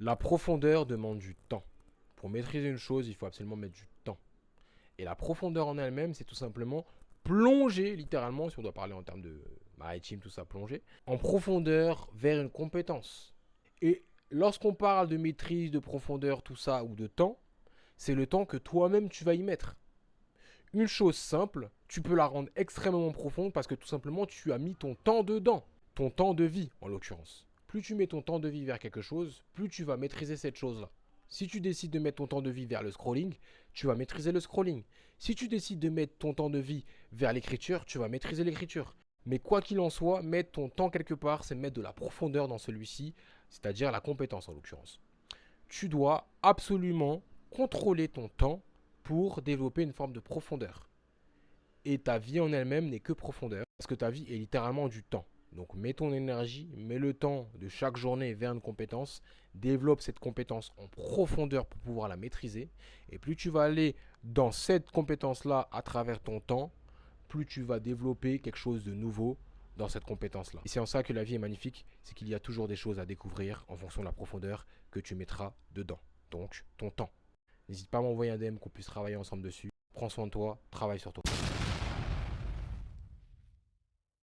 La profondeur demande du temps. Pour maîtriser une chose, il faut absolument mettre du temps. Et la profondeur en elle-même, c'est tout simplement plonger, littéralement, si on doit parler en termes de maritime, tout ça, plonger, en profondeur vers une compétence. Et lorsqu'on parle de maîtrise, de profondeur, tout ça, ou de temps, c'est le temps que toi-même tu vas y mettre. Une chose simple, tu peux la rendre extrêmement profonde parce que tout simplement tu as mis ton temps dedans, ton temps de vie en l'occurrence. Plus tu mets ton temps de vie vers quelque chose, plus tu vas maîtriser cette chose-là. Si tu décides de mettre ton temps de vie vers le scrolling, tu vas maîtriser le scrolling. Si tu décides de mettre ton temps de vie vers l'écriture, tu vas maîtriser l'écriture. Mais quoi qu'il en soit, mettre ton temps quelque part, c'est mettre de la profondeur dans celui-ci, c'est-à-dire la compétence en l'occurrence. Tu dois absolument contrôler ton temps pour développer une forme de profondeur. Et ta vie en elle-même n'est que profondeur, parce que ta vie est littéralement du temps. Donc mets ton énergie, mets le temps de chaque journée vers une compétence, développe cette compétence en profondeur pour pouvoir la maîtriser. Et plus tu vas aller dans cette compétence-là à travers ton temps, plus tu vas développer quelque chose de nouveau dans cette compétence-là. Et c'est en ça que la vie est magnifique, c'est qu'il y a toujours des choses à découvrir en fonction de la profondeur que tu mettras dedans. Donc ton temps. N'hésite pas à m'envoyer un DM qu'on puisse travailler ensemble dessus. Prends soin de toi, travaille sur toi.